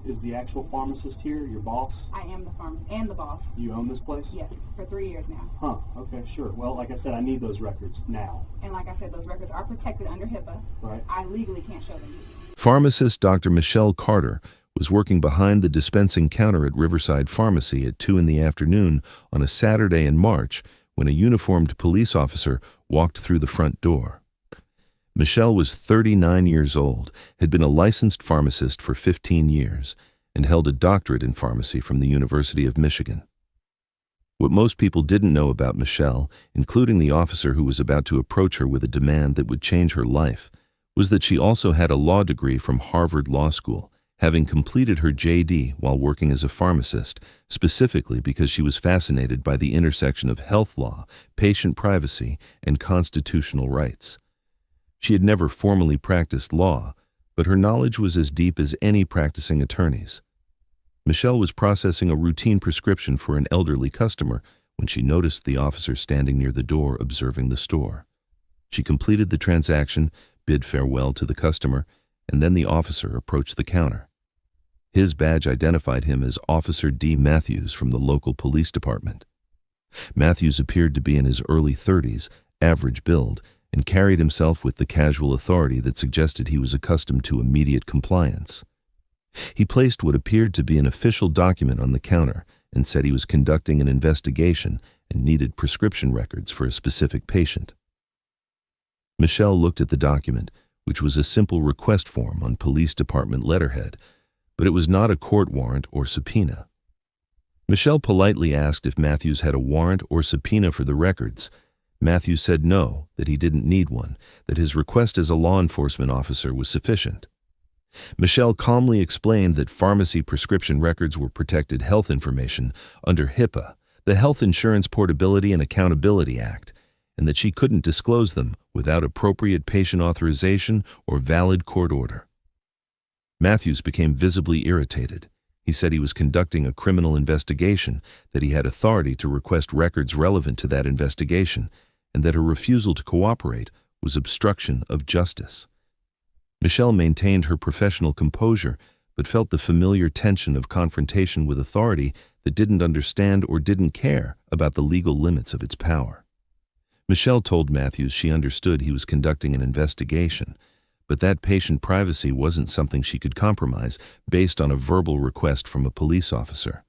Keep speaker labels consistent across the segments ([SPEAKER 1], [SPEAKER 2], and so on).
[SPEAKER 1] Is the actual pharmacist here your boss?
[SPEAKER 2] I am the pharmacist and the boss.
[SPEAKER 1] You own this place?
[SPEAKER 2] Yes, for 3 years now.
[SPEAKER 1] Huh, okay, sure. Well, like I said, I need those records now.
[SPEAKER 2] And like I said, those records are protected under HIPAA.
[SPEAKER 1] Right.
[SPEAKER 2] I legally can't show them.
[SPEAKER 3] Pharmacist Dr. Michelle Carter was working behind the dispensing counter at Riverside Pharmacy at 2 in the afternoon on a Saturday in March when a uniformed police officer walked through the front door. Michelle was 39 years old, had been a licensed pharmacist for 15 years, and held a doctorate in pharmacy from the University of Michigan. What most people didn't know about Michelle, including the officer who was about to approach her with a demand that would change her life, was that she also had a law degree from Harvard Law School, having completed her JD while working as a pharmacist, specifically because she was fascinated by the intersection of health law, patient privacy, and constitutional rights. She had never formally practiced law, but her knowledge was as deep as any practicing attorney's. Michelle was processing a routine prescription for an elderly customer when she noticed the officer standing near the door observing the store. She completed the transaction, bid farewell to the customer, and then the officer approached the counter. His badge identified him as Officer D. Matthews from the local police department. Matthews appeared to be in his early 30s, average build, and carried himself with the casual authority that suggested he was accustomed to immediate compliance. He placed what appeared to be an official document on the counter and said he was conducting an investigation and needed prescription records for a specific patient. Michelle looked at the document, which was a simple request form on police department letterhead, but it was not a court warrant or subpoena. Michelle politely asked if Matthews had a warrant or subpoena for the records. Matthews said no, that he didn't need one, that his request as a law enforcement officer was sufficient. Michelle calmly explained that pharmacy prescription records were protected health information under HIPAA, the Health Insurance Portability and Accountability Act, and that she couldn't disclose them without appropriate patient authorization or valid court order. Matthews became visibly irritated. He said he was conducting a criminal investigation, that he had authority to request records relevant to that investigation, and that her refusal to cooperate was obstruction of justice. Michelle maintained her professional composure, but felt the familiar tension of confrontation with authority that didn't understand or didn't care about the legal limits of its power. Michelle told Matthews she understood he was conducting an investigation, but that patient privacy wasn't something she could compromise based on a verbal request from a police officer.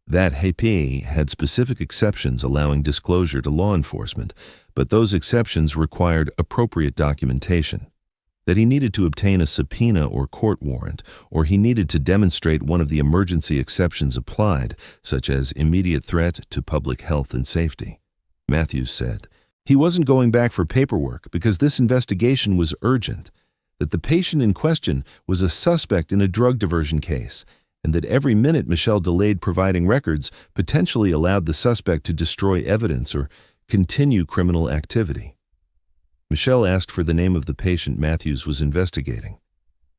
[SPEAKER 3] That HIPAA had specific exceptions allowing disclosure to law enforcement, but those exceptions required appropriate documentation. That he needed to obtain a subpoena or court warrant, or he needed to demonstrate one of the emergency exceptions applied, such as immediate threat to public health and safety. Matthews said he wasn't going back for paperwork because this investigation was urgent, that the patient in question was a suspect in a drug diversion case, and that every minute Michelle delayed providing records potentially allowed the suspect to destroy evidence or continue criminal activity. Michelle asked for the name of the patient Matthews was investigating.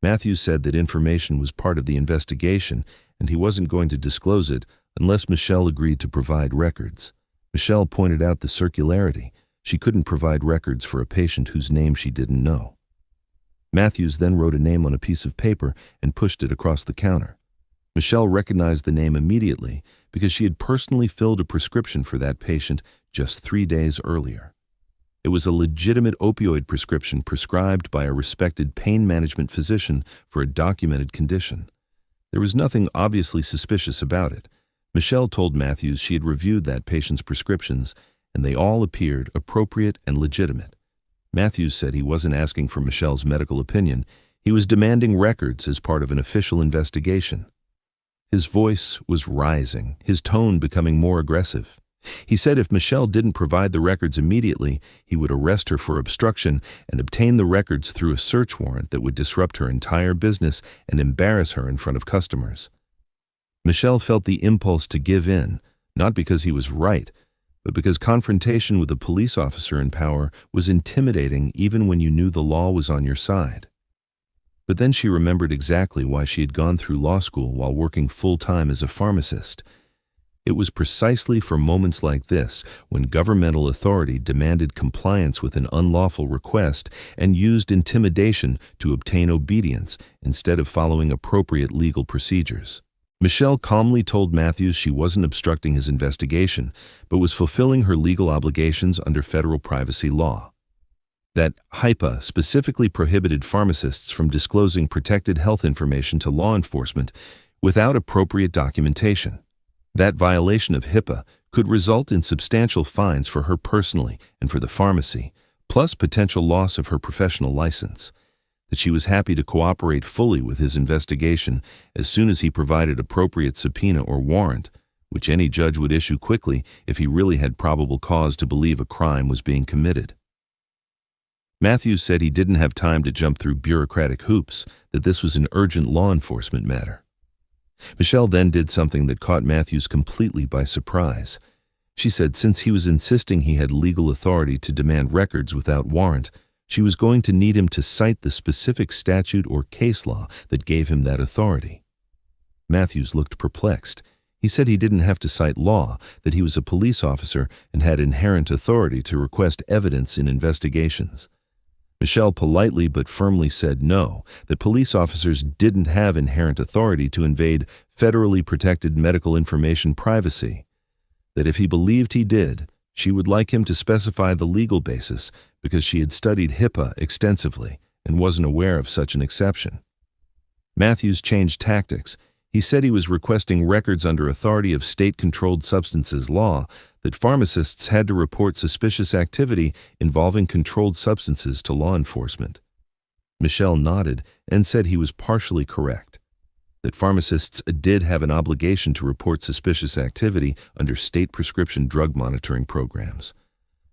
[SPEAKER 3] Matthews said that information was part of the investigation and he wasn't going to disclose it unless Michelle agreed to provide records. Michelle pointed out the circularity. She couldn't provide records for a patient whose name she didn't know. Matthews then wrote a name on a piece of paper and pushed it across the counter. Michelle recognized the name immediately because she had personally filled a prescription for that patient just 3 days earlier. It was a legitimate opioid prescription prescribed by a respected pain management physician for a documented condition. There was nothing obviously suspicious about it. Michelle told Matthews she had reviewed that patient's prescriptions, and they all appeared appropriate and legitimate. Matthews said he wasn't asking for Michelle's medical opinion. He was demanding records as part of an official investigation. His voice was rising, his tone becoming more aggressive. He said if Michelle didn't provide the records immediately, he would arrest her for obstruction and obtain the records through a search warrant that would disrupt her entire business and embarrass her in front of customers. Michelle felt the impulse to give in, not because he was right, but because confrontation with a police officer in power was intimidating even when you knew the law was on your side. But then she remembered exactly why she had gone through law school while working full-time as a pharmacist. It was precisely for moments like this when governmental authority demanded compliance with an unlawful request and used intimidation to obtain obedience instead of following appropriate legal procedures. Michelle calmly told Matthews she wasn't obstructing his investigation, but was fulfilling her legal obligations under federal privacy law. That HIPAA specifically prohibited pharmacists from disclosing protected health information to law enforcement without appropriate documentation. That violation of HIPAA could result in substantial fines for her personally and for the pharmacy, plus potential loss of her professional license. That she was happy to cooperate fully with his investigation as soon as he provided appropriate subpoena or warrant, which any judge would issue quickly if he really had probable cause to believe a crime was being committed. Matthews said he didn't have time to jump through bureaucratic hoops, that this was an urgent law enforcement matter. Michelle then did something that caught Matthews completely by surprise. She said since he was insisting he had legal authority to demand records without warrant, she was going to need him to cite the specific statute or case law that gave him that authority. Matthews looked perplexed. He said he didn't have to cite law, that he was a police officer and had inherent authority to request evidence in investigations. Michelle politely but firmly said no, that police officers didn't have inherent authority to invade federally protected medical information privacy. That if he believed he did, she would like him to specify the legal basis because she had studied HIPAA extensively and wasn't aware of such an exception. Matthews changed tactics. He said he was requesting records under authority of state-controlled substances law, that pharmacists had to report suspicious activity involving controlled substances to law enforcement. Michelle nodded and said he was partially correct, that pharmacists did have an obligation to report suspicious activity under state prescription drug monitoring programs,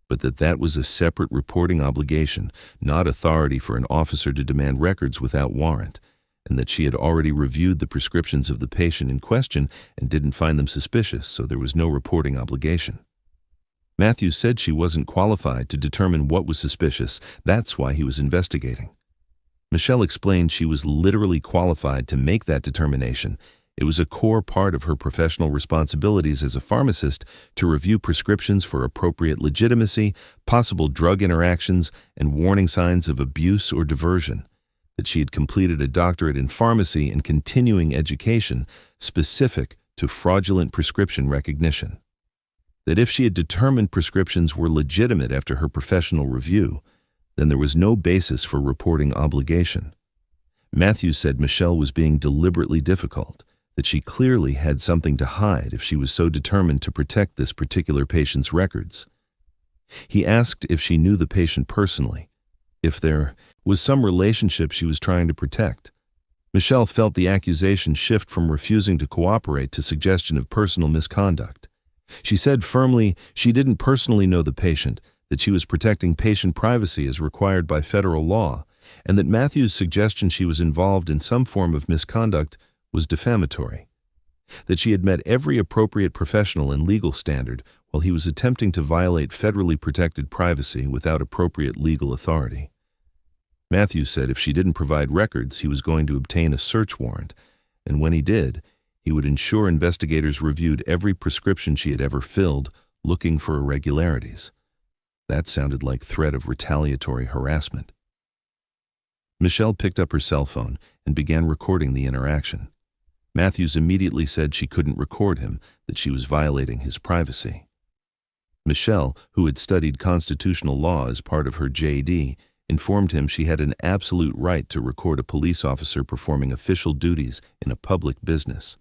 [SPEAKER 3] but that was a separate reporting obligation, not authority for an officer to demand records without warrant, and that she had already reviewed the prescriptions of the patient in question and didn't find them suspicious, so there was no reporting obligation. Matthews said she wasn't qualified to determine what was suspicious. That's why he was investigating. Michelle explained she was literally qualified to make that determination. It was a core part of her professional responsibilities as a pharmacist to review prescriptions for appropriate legitimacy, possible drug interactions, and warning signs of abuse or diversion. That she had completed a doctorate in pharmacy and continuing education specific to fraudulent prescription recognition. That if she had determined prescriptions were legitimate after her professional review, then there was no basis for reporting obligation. Matthews said Michelle was being deliberately difficult, that she clearly had something to hide if she was so determined to protect this particular patient's records. He asked if she knew the patient personally, if there was some relationship she was trying to protect. Michelle felt the accusation shift from refusing to cooperate to suggestion of personal misconduct. She said firmly she didn't personally know the patient, that she was protecting patient privacy as required by federal law, and that Matthews' suggestion she was involved in some form of misconduct was defamatory. That she had met every appropriate professional and legal standard while he was attempting to violate federally protected privacy without appropriate legal authority. Matthews said if she didn't provide records, he was going to obtain a search warrant, and when he did, he would ensure investigators reviewed every prescription she had ever filled, looking for irregularities. That sounded like threat of retaliatory harassment. Michelle picked up her cell phone and began recording the interaction. Matthews immediately said she couldn't record him, that she was violating his privacy. Michelle, who had studied constitutional law as part of her JD, informed him she had an absolute right to record a police officer performing official duties in a public business.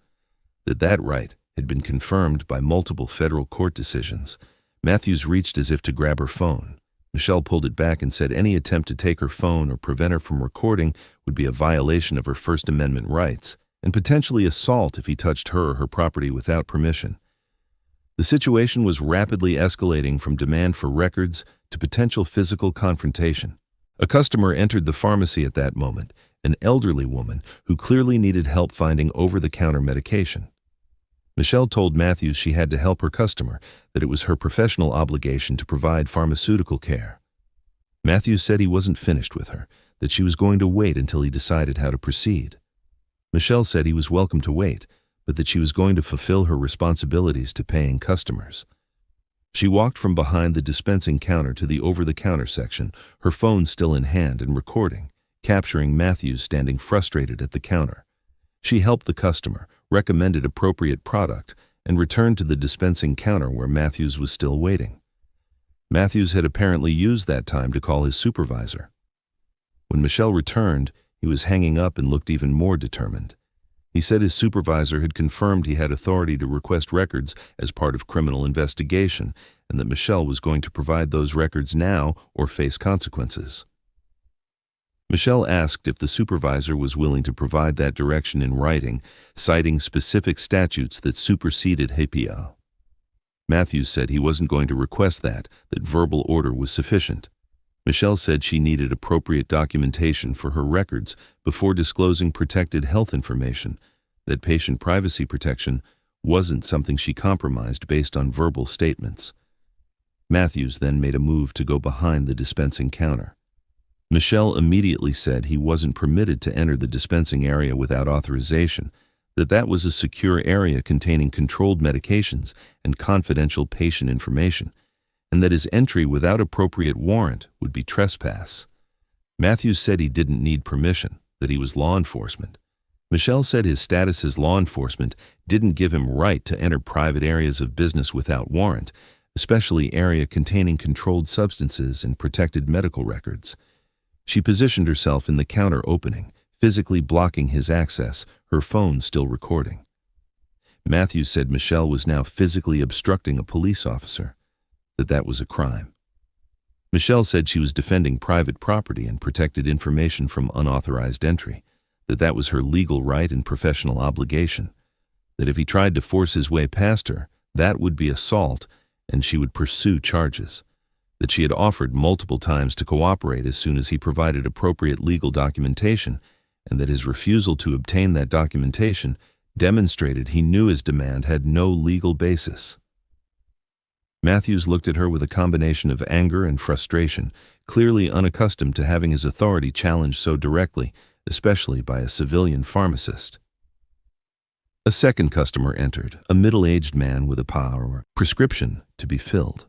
[SPEAKER 3] That right had been confirmed by multiple federal court decisions. Matthews reached as if to grab her phone. Michelle pulled it back and said any attempt to take her phone or prevent her from recording would be a violation of her First Amendment rights, and potentially assault if he touched her or her property without permission. The situation was rapidly escalating from demand for records to potential physical confrontation. A customer entered the pharmacy at that moment, an elderly woman who clearly needed help finding over-the-counter medication. Michelle told Matthews she had to help her customer, that it was her professional obligation to provide pharmaceutical care. Matthews said he wasn't finished with her, that she was going to wait until he decided how to proceed. Michelle said he was welcome to wait, but that she was going to fulfill her responsibilities to paying customers. She walked from behind the dispensing counter to the over-the-counter section, her phone still in hand and recording, capturing Matthews standing frustrated at the counter. She helped the customer, recommended appropriate product, and returned to the dispensing counter where Matthews was still waiting. Matthews had apparently used that time to call his supervisor. When Michelle returned, he was hanging up and looked even more determined. He said his supervisor had confirmed he had authority to request records as part of criminal investigation, and that Michelle was going to provide those records now or face consequences. Michelle asked if the supervisor was willing to provide that direction in writing, citing specific statutes that superseded HIPAA. Matthews said he wasn't going to request that verbal order was sufficient. Michelle said she needed appropriate documentation for her records before disclosing protected health information, that patient privacy protection wasn't something she compromised based on verbal statements. Matthews then made a move to go behind the dispensing counter. Michelle immediately said he wasn't permitted to enter the dispensing area without authorization, that was a secure area containing controlled medications and confidential patient information, and that his entry without appropriate warrant would be trespass. Matthews said he didn't need permission, that he was law enforcement. Michelle said his status as law enforcement didn't give him right to enter private areas of business without warrant, especially area containing controlled substances and protected medical records. She positioned herself in the counter opening, physically blocking his access, her phone still recording. Matthews said Michelle was now physically obstructing a police officer, that was a crime. Michelle said she was defending private property and protected information from unauthorized entry, that was her legal right and professional obligation, that if he tried to force his way past her, that would be assault and she would pursue charges, that she had offered multiple times to cooperate as soon as he provided appropriate legal documentation, and that his refusal to obtain that documentation demonstrated he knew his demand had no legal basis. Matthews looked at her with a combination of anger and frustration, clearly unaccustomed to having his authority challenged so directly, especially by a civilian pharmacist. A second customer entered, a middle-aged man with a prescription to be filled.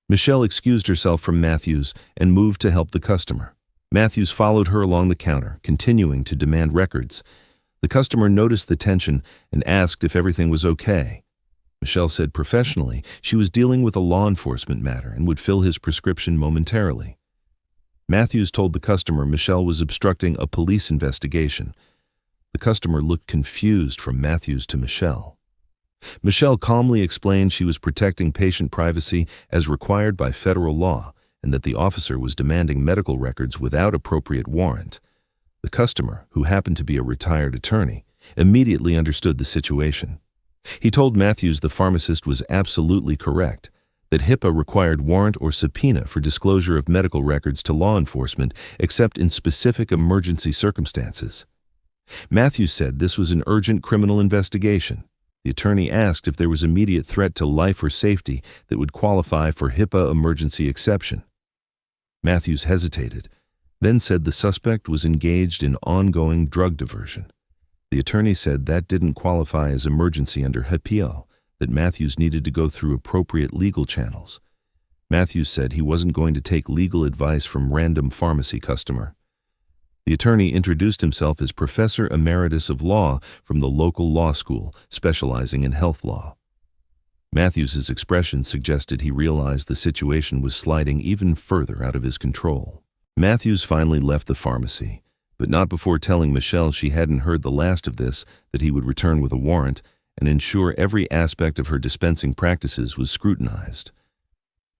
[SPEAKER 3] Michelle excused herself from Matthews and moved to help the customer. Matthews followed her along the counter, continuing to demand records. The customer noticed the tension and asked if everything was okay. Michelle said professionally she was dealing with a law enforcement matter and would fill his prescription momentarily. Matthews told the customer Michelle was obstructing a police investigation. The customer looked confused from Matthews to Michelle. Michelle calmly explained she was protecting patient privacy as required by federal law and that the officer was demanding medical records without appropriate warrant. The customer, who happened to be a retired attorney, immediately understood the situation. He told Matthews the pharmacist was absolutely correct, that HIPAA required warrant or subpoena for disclosure of medical records to law enforcement except in specific emergency circumstances. Matthews said this was an urgent criminal investigation. The attorney asked if there was immediate threat to life or safety that would qualify for HIPAA emergency exception. Matthews hesitated, then said the suspect was engaged in ongoing drug diversion. The attorney said that didn't qualify as emergency under HIPAA, that Matthews needed to go through appropriate legal channels. Matthews said he wasn't going to take legal advice from random pharmacy customer. The attorney introduced himself as Professor Emeritus of Law from the local law school, specializing in health law. Matthews's expression suggested he realized the situation was sliding even further out of his control. Matthews finally left the pharmacy, but not before telling Michelle she hadn't heard the last of this, that he would return with a warrant and ensure every aspect of her dispensing practices was scrutinized.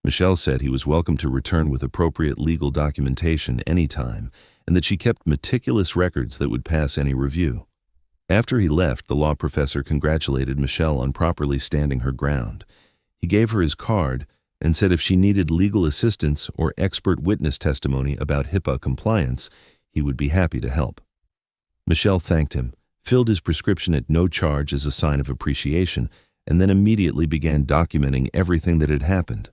[SPEAKER 3] Michelle said he was welcome to return with appropriate legal documentation anytime, and that she kept meticulous records that would pass any review. After he left, the law professor congratulated Michelle on properly standing her ground. He gave her his card and said if she needed legal assistance or expert witness testimony about HIPAA compliance, he would be happy to help. Michelle thanked him, filled his prescription at no charge as a sign of appreciation, and then immediately began documenting everything that had happened.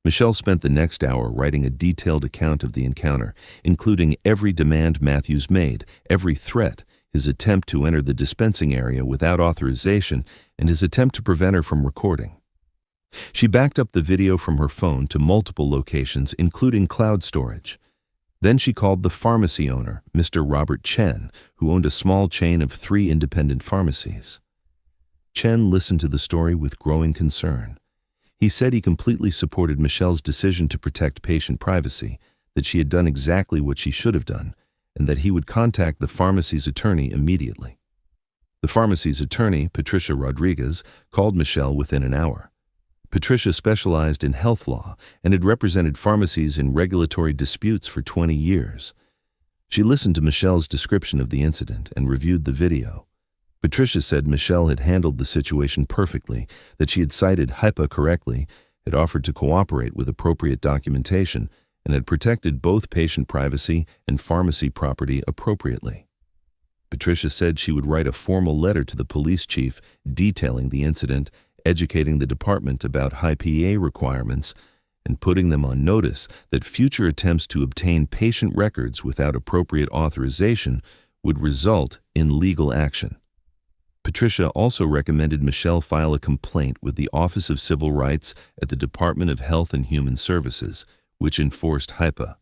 [SPEAKER 3] Michelle spent the next hour writing a detailed account of the encounter, including every demand Matthews made, every threat, his attempt to enter the dispensing area without authorization, and his attempt to prevent her from recording. She backed up the video from her phone to multiple locations, including cloud storage. Then she called the pharmacy owner, Mr. Robert Chen, who owned a small chain of 3 independent pharmacies. Chen listened to the story with growing concern. He said he completely supported Michelle's decision to protect patient privacy, that she had done exactly what she should have done, and that he would contact the pharmacy's attorney immediately. The pharmacy's attorney, Patricia Rodriguez, called Michelle within an hour. Patricia specialized in health law and had represented pharmacies in regulatory disputes for 20 years. She listened to Michelle's description of the incident and reviewed the video. Patricia said Michelle had handled the situation perfectly, that she had cited HIPAA correctly, had offered to cooperate with appropriate documentation, and had protected both patient privacy and pharmacy property appropriately. Patricia said she would write a formal letter to the police chief detailing the incident, educating the department about HIPAA requirements, and putting them on notice that future attempts to obtain patient records without appropriate authorization would result in legal action. Patricia also recommended Michelle file a complaint with the Office of Civil Rights at the Department of Health and Human Services, which enforced HIPAA.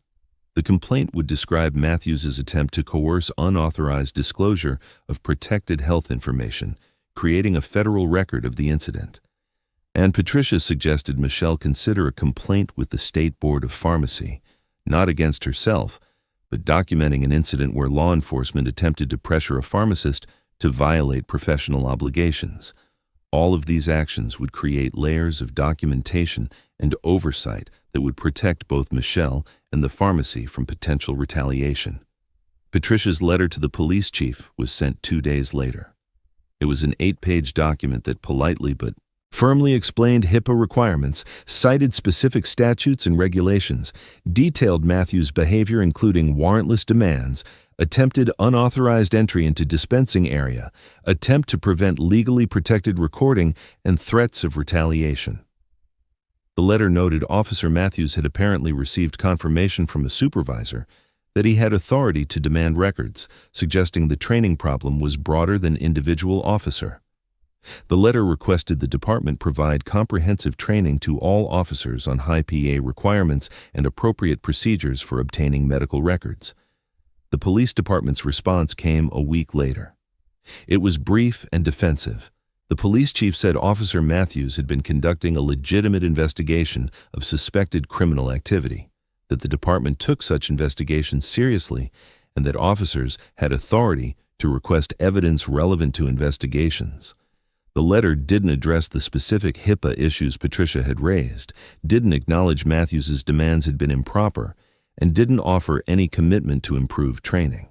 [SPEAKER 3] The complaint would describe Matthews' attempt to coerce unauthorized disclosure of protected health information, creating a federal record of the incident. And Patricia suggested Michelle consider a complaint with the State Board of Pharmacy, not against herself, but documenting an incident where law enforcement attempted to pressure a pharmacist to violate professional obligations. All of these actions would create layers of documentation and oversight that would protect both Michelle and the pharmacy from potential retaliation. Patricia's letter to the police chief was sent 2 days later. It was an 8-page document that politely but firmly explained HIPAA requirements, cited specific statutes and regulations, detailed Matthews' behavior including warrantless demands, attempted unauthorized entry into dispensing area, attempt to prevent legally protected recording, and threats of retaliation. The letter noted Officer Matthews had apparently received confirmation from a supervisor that he had authority to demand records, suggesting the training problem was broader than individual officer. The letter requested the department provide comprehensive training to all officers on HIPAA requirements and appropriate procedures for obtaining medical records. The police department's response came a week later. It was brief and defensive. The police chief said Officer Matthews had been conducting a legitimate investigation of suspected criminal activity, that the department took such investigations seriously, and that officers had authority to request evidence relevant to investigations. The letter didn't address the specific HIPAA issues Patricia had raised, didn't acknowledge Matthews's demands had been improper, and didn't offer any commitment to improve training.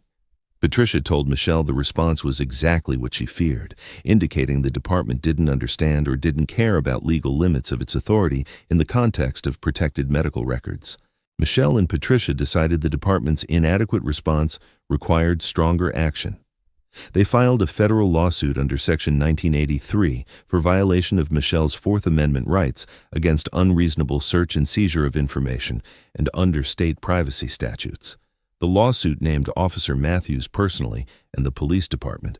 [SPEAKER 3] Patricia told Michelle the response was exactly what she feared, indicating the department didn't understand or didn't care about legal limits of its authority in the context of protected medical records. Michelle and Patricia decided the department's inadequate response required stronger action. They filed a federal lawsuit under Section 1983 for violation of Michelle's Fourth Amendment rights against unreasonable search and seizure of information and under state privacy statutes. The lawsuit named Officer Matthews personally and the police department.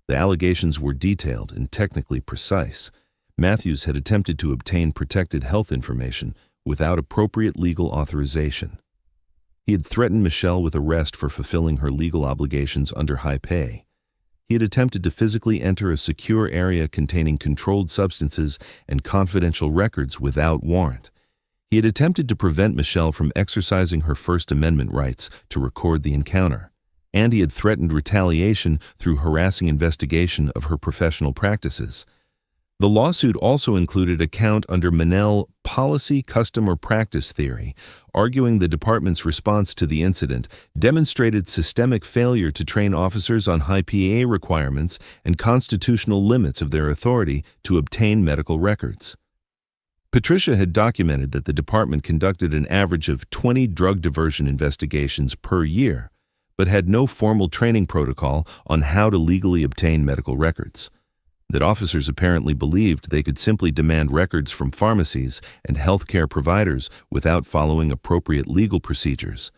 [SPEAKER 3] The allegations were detailed and technically precise. Matthews had attempted to obtain protected health information without appropriate legal authorization. He had threatened Michelle with arrest for fulfilling her legal obligations under HIPAA. He had attempted to physically enter a secure area containing controlled substances and confidential records without warrant. He had attempted to prevent Michelle from exercising her First Amendment rights to record the encounter, and he had threatened retaliation through harassing investigation of her professional practices. The lawsuit also included a count under Manel policy, custom, or practice theory, arguing the department's response to the incident demonstrated systemic failure to train officers on HIPAA requirements and constitutional limits of their authority to obtain medical records. Patricia had documented that the department conducted an average of 20 drug diversion investigations per year, but had no formal training protocol on how to legally obtain medical records. That officers apparently believed they could simply demand records from pharmacies and healthcare providers without following appropriate legal procedures.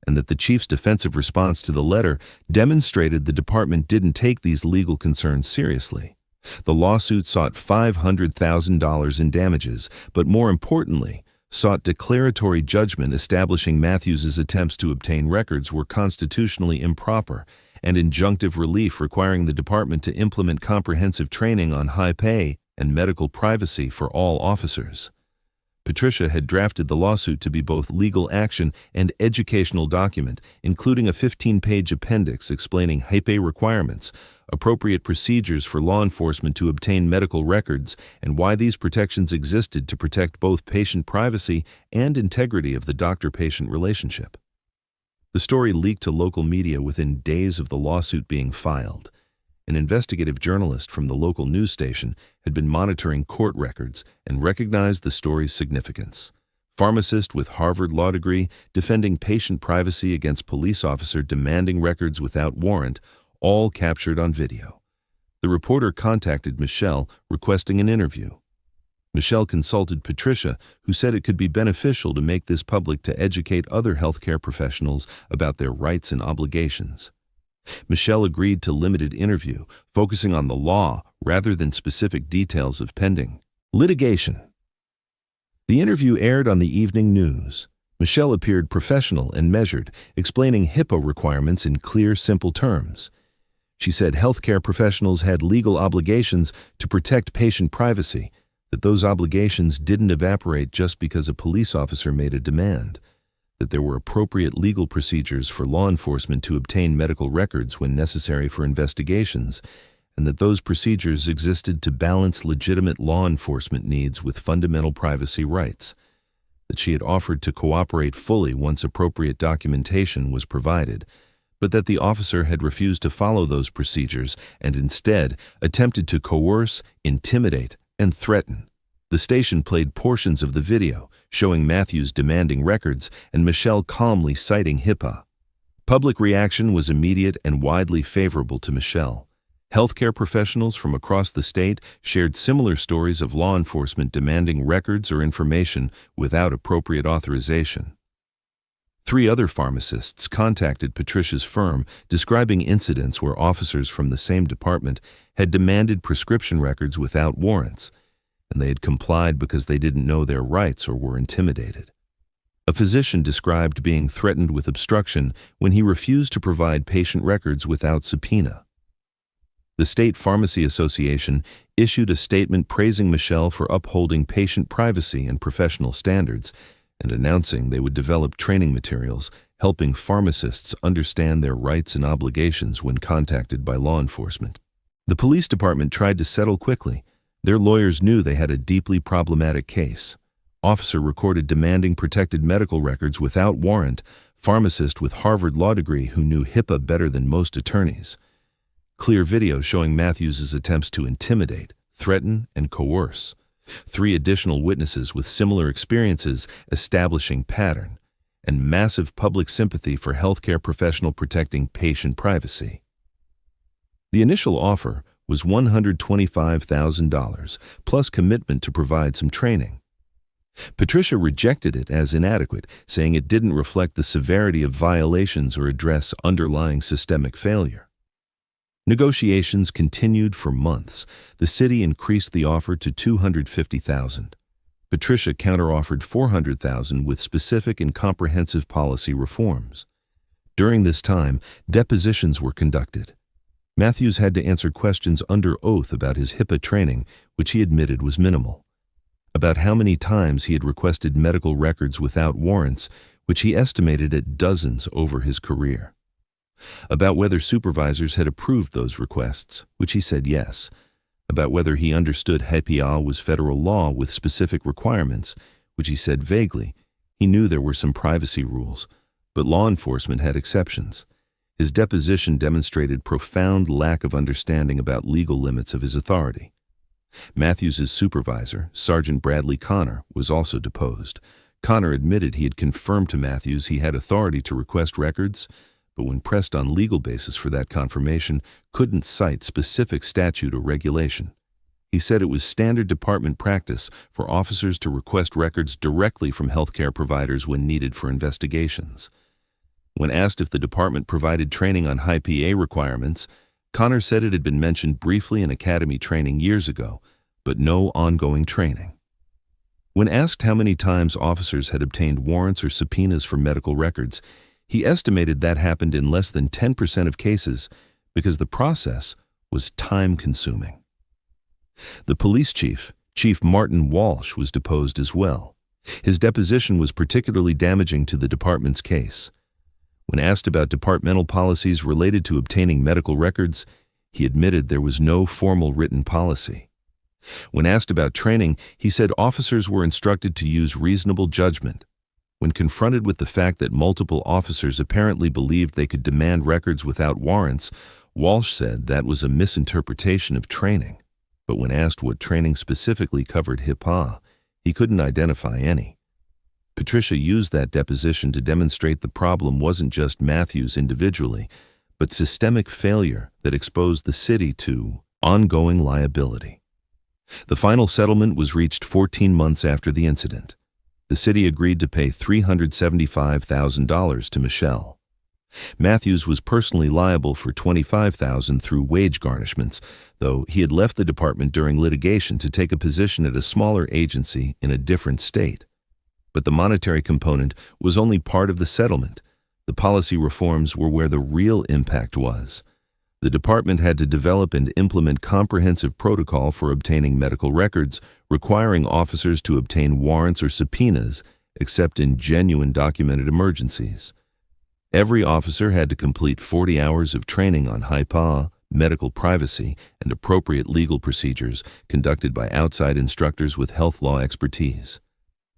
[SPEAKER 3] and that the chief's defensive response to the letter demonstrated the department didn't take these legal concerns seriously. The lawsuit sought $500,000 in damages, but more importantly, sought declaratory judgment establishing Matthews's attempts to obtain records were constitutionally improper, and injunctive relief requiring the department to implement comprehensive training on high pay and medical privacy for all officers. Patricia had drafted the lawsuit to be both legal action and educational document, including a 15-page appendix explaining HIPAA requirements, appropriate procedures for law enforcement to obtain medical records, and why these protections existed to protect both patient privacy and integrity of the doctor-patient relationship. The story leaked to local media within days of the lawsuit being filed. An investigative journalist from the local news station had been monitoring court records and recognized the story's significance. Pharmacist with Harvard law degree defending patient privacy against police officer demanding records without warrant, all captured on video. The reporter contacted Michelle, requesting an interview. Michelle consulted Patricia, who said it could be beneficial to make this public to educate other healthcare professionals about their rights and obligations. Michelle agreed to limited interview, focusing on the law rather than specific details of pending litigation. The interview aired on the evening news. Michelle appeared professional and measured, explaining HIPAA requirements in clear, simple terms. She said healthcare professionals had legal obligations to protect patient privacy, that those obligations didn't evaporate just because a police officer made a demand, that there were appropriate legal procedures for law enforcement to obtain medical records when necessary for investigations, and that those procedures existed to balance legitimate law enforcement needs with fundamental privacy rights, that she had offered to cooperate fully once appropriate documentation was provided, but that the officer had refused to follow those procedures and instead attempted to coerce, intimidate, and threaten. The station played portions of the video, showing Matthews demanding records and Michelle calmly citing HIPAA. Public reaction was immediate and widely favorable to Michelle. Healthcare professionals from across the state shared similar stories of law enforcement demanding records or information without appropriate authorization. 3 other pharmacists contacted Patricia's firm, describing incidents where officers from the same department had demanded prescription records without warrants, and they had complied because they didn't know their rights or were intimidated. A physician described being threatened with obstruction when he refused to provide patient records without subpoena. The State Pharmacy Association issued a statement praising Michelle for upholding patient privacy and professional standards and announcing they would develop training materials helping pharmacists understand their rights and obligations when contacted by law enforcement. The police department tried to settle quickly. Their lawyers knew they had a deeply problematic case. Officer recorded demanding protected medical records without warrant, pharmacist with Harvard law degree who knew HIPAA better than most attorneys. Clear video showing Matthews's attempts to intimidate, threaten, and coerce. 3 additional witnesses with similar experiences establishing pattern, and massive public sympathy for healthcare professional protecting patient privacy. The initial offer was $125,000, plus commitment to provide some training. Patricia rejected it as inadequate, saying it didn't reflect the severity of violations or address underlying systemic failure. Negotiations continued for months. The city increased the offer to $250,000. Patricia counteroffered $400,000 with specific and comprehensive policy reforms. During this time, depositions were conducted. Matthews had to answer questions under oath about his HIPAA training, which he admitted was minimal, about how many times he had requested medical records without warrants, which he estimated at dozens over his career, about whether supervisors had approved those requests, which he said yes, about whether he understood HIPAA was federal law with specific requirements, which he said vaguely. He knew there were some privacy rules, but law enforcement had exceptions. His deposition demonstrated profound lack of understanding about legal limits of his authority. Matthews's supervisor, Sergeant Bradley Connor, was also deposed. Connor admitted he had confirmed to Matthews he had authority to request records, but when pressed on legal basis for that confirmation, couldn't cite specific statute or regulation. He said it was standard department practice for officers to request records directly from healthcare providers when needed for investigations. When asked if the department provided training on high PA requirements, Connor said it had been mentioned briefly in academy training years ago, but no ongoing training. When asked how many times officers had obtained warrants or subpoenas for medical records, he estimated that happened in less than 10% of cases because the process was time-consuming. The police chief, Chief Martin Walsh, was deposed as well. His deposition was particularly damaging to the department's case. When asked about departmental policies related to obtaining medical records, he admitted there was no formal written policy. When asked about training, he said officers were instructed to use reasonable judgment. When confronted with the fact that multiple officers apparently believed they could demand records without warrants, Walsh said that was a misinterpretation of training. But when asked what training specifically covered HIPAA, he couldn't identify any. Patricia used that deposition to demonstrate the problem wasn't just Matthews individually, but systemic failure that exposed the city to ongoing liability. The final settlement was reached 14 months after the incident. The city agreed to pay $375,000 to Michelle. Matthews was personally liable for $25,000 through wage garnishments, though he had left the department during litigation to take a position at a smaller agency in a different state. But the monetary component was only part of the settlement. The policy reforms were where the real impact was. The department had to develop and implement comprehensive protocol for obtaining medical records, requiring officers to obtain warrants or subpoenas, except in genuine documented emergencies. Every officer had to complete 40 hours of training on HIPAA, medical privacy, and appropriate legal procedures conducted by outside instructors with health law expertise.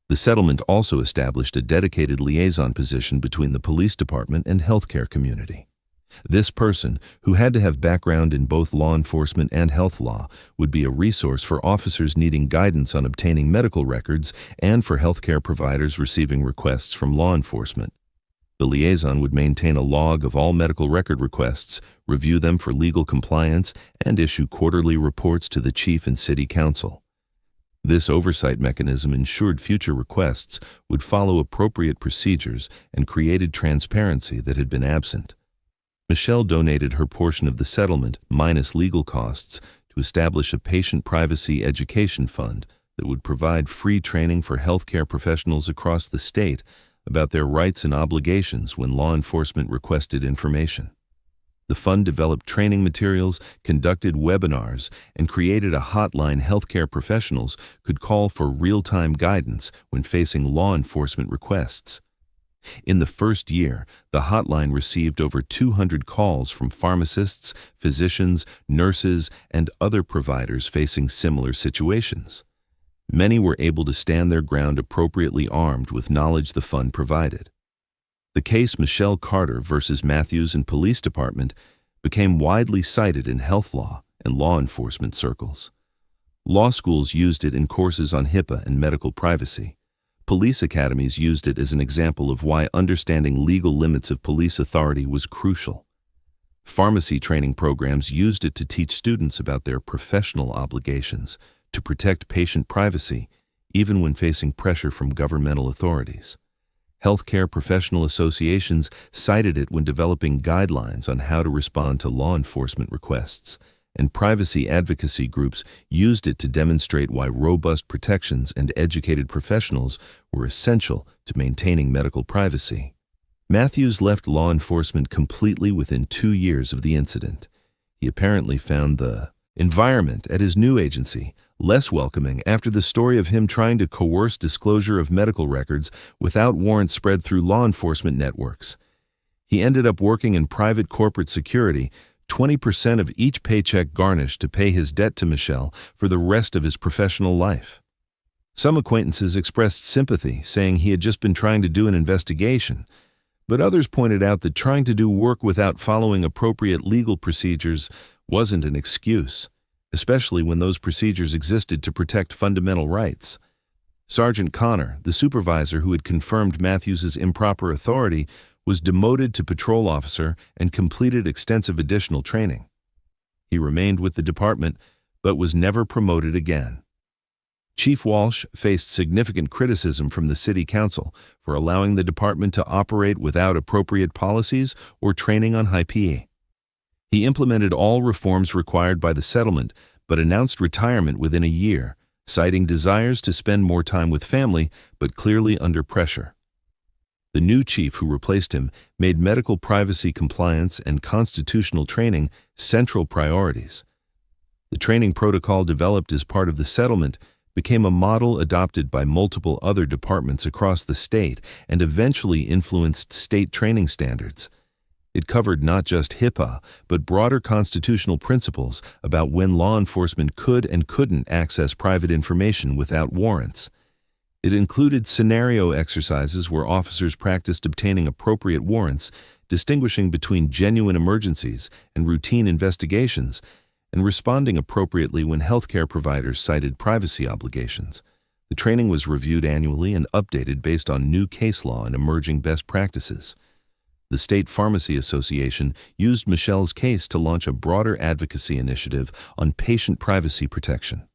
[SPEAKER 3] The settlement also established a dedicated liaison position between the police department and healthcare community. This person, who had to have background in both law enforcement and health law, would be a resource for officers needing guidance on obtaining medical records and for healthcare providers receiving requests from law enforcement. The liaison would maintain a log of all medical record requests, review them for legal compliance, and issue quarterly reports to the chief and city council. This oversight mechanism ensured future requests would follow appropriate procedures and created transparency that had been absent. Michelle donated her portion of the settlement, minus legal costs, to establish a patient privacy education fund that would provide free training for healthcare professionals across the state about their rights and obligations when law enforcement requested information. The fund developed training materials, conducted webinars, and created a hotline healthcare professionals could call for real-time guidance when facing law enforcement requests. In the first year, the hotline received over 200 calls from pharmacists, physicians, nurses, and other providers facing similar situations. Many were able to stand their ground appropriately armed with knowledge the fund provided. The case Michelle Carter versus Matthews and Police Department became widely cited in health law and law enforcement circles. Law schools used it in courses on HIPAA and medical privacy. Police academies used it as an example of why understanding legal limits of police authority was crucial. Pharmacy training programs used it to teach students about their professional obligations to protect patient privacy, even when facing pressure from governmental authorities. Healthcare professional associations cited it when developing guidelines on how to respond to law enforcement requests, and privacy advocacy groups used it to demonstrate why robust protections and educated professionals were essential to maintaining medical privacy. Matthews left law enforcement completely within 2 years of the incident. He apparently found the environment at his new agency less welcoming after the story of him trying to coerce disclosure of medical records without warrants spread through law enforcement networks. He ended up working in private corporate security, 20% of each paycheck garnished to pay his debt to Michelle for the rest of his professional life. Some acquaintances expressed sympathy, saying he had just been trying to do an investigation, but others pointed out that trying to do work without following appropriate legal procedures wasn't an excuse, especially when those procedures existed to protect fundamental rights. Sergeant Connor, the supervisor who had confirmed Matthews's improper authority, was demoted to patrol officer and completed extensive additional training. He remained with the department, but was never promoted again. Chief Walsh faced significant criticism from the City Council for allowing the department to operate without appropriate policies or training on HIPAA. He implemented all reforms required by the settlement, but announced retirement within a year, citing desires to spend more time with family, but clearly under pressure. The new chief who replaced him made medical privacy compliance and constitutional training central priorities. The training protocol developed as part of the settlement became a model adopted by multiple other departments across the state and eventually influenced state training standards. It covered not just HIPAA, but broader constitutional principles about when law enforcement could and couldn't access private information without warrants. It included scenario exercises where officers practiced obtaining appropriate warrants, distinguishing between genuine emergencies and routine investigations, and responding appropriately when healthcare providers cited privacy obligations. The training was reviewed annually and updated based on new case law and emerging best practices. The State Pharmacy Association used Michelle's case to launch a broader advocacy initiative on patient privacy protection.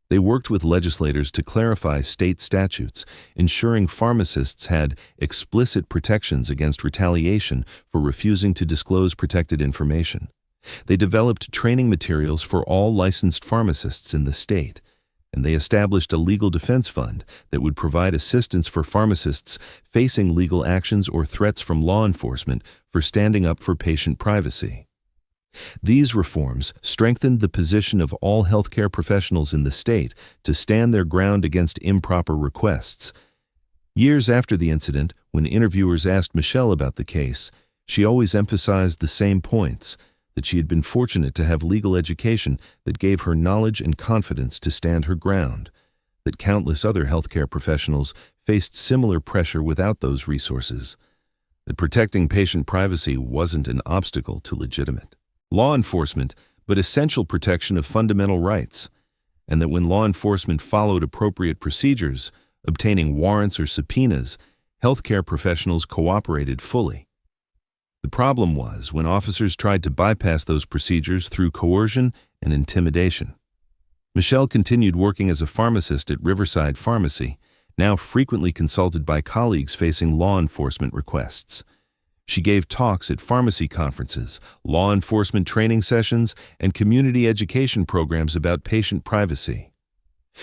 [SPEAKER 3] They worked with legislators to clarify state statutes, ensuring pharmacists had explicit protections against retaliation for refusing to disclose protected information. They developed training materials for all licensed pharmacists in the state, and they established a legal defense fund that would provide assistance for pharmacists facing legal actions or threats from law enforcement for standing up for patient privacy. These reforms strengthened the position of all healthcare professionals in the state to stand their ground against improper requests. Years after the incident, when interviewers asked Michelle about the case, she always emphasized the same points, that she had been fortunate to have legal education that gave her knowledge and confidence to stand her ground, that countless other healthcare professionals faced similar pressure without those resources, that protecting patient privacy wasn't an obstacle to legitimate law enforcement, but essential protection of fundamental rights, and that when law enforcement followed appropriate procedures, obtaining warrants or subpoenas, healthcare professionals cooperated fully. The problem was when officers tried to bypass those procedures through coercion and intimidation. Michelle continued working as a pharmacist at Riverside Pharmacy, now frequently consulted by colleagues facing law enforcement requests. She gave talks at pharmacy conferences, law enforcement training sessions, and community education programs about patient privacy.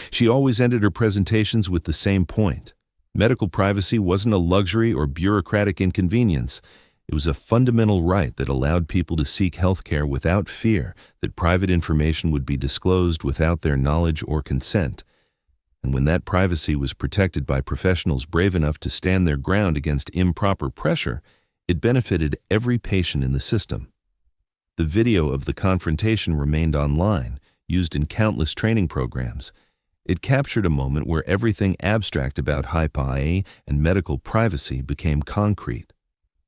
[SPEAKER 3] She always ended her presentations with the same point. Medical privacy wasn't a luxury or bureaucratic inconvenience. It was a fundamental right that allowed people to seek health care without fear that private information would be disclosed without their knowledge or consent. And when that privacy was protected by professionals brave enough to stand their ground against improper pressure, it benefited every patient in the system. The video of the confrontation remained online, used in countless training programs. It captured a moment where everything abstract about HIPAA and medical privacy became concrete.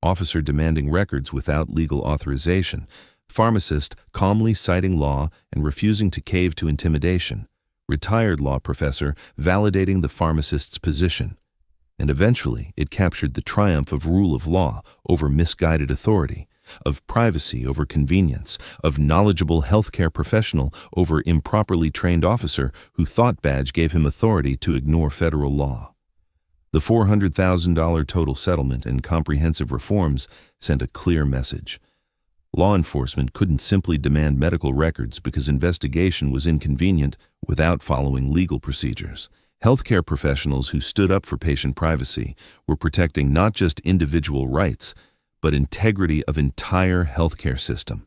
[SPEAKER 3] Officer demanding records without legal authorization, pharmacist calmly citing law and refusing to cave to intimidation, retired law professor validating the pharmacist's position. And eventually, it captured the triumph of rule of law over misguided authority, of privacy over convenience, of knowledgeable healthcare professional over improperly trained officer who thought badge gave him authority to ignore federal law. The $400,000 total settlement and comprehensive reforms sent a clear message. Law enforcement couldn't simply demand medical records because investigation was inconvenient without following legal procedures. Healthcare professionals who stood up for patient privacy were protecting not just individual rights, but integrity of entire healthcare system.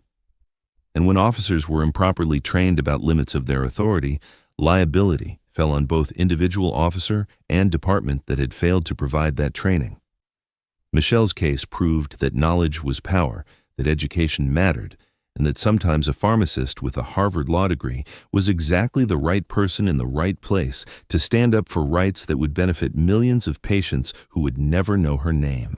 [SPEAKER 3] And when officers were improperly trained about limits of their authority, liability fell on both individual officer and department that had failed to provide that training. Michelle's case proved that knowledge was power, that education mattered, and that sometimes a pharmacist with a Harvard law degree was exactly the right person in the right place to stand up for rights that would benefit millions of patients who would never know her name.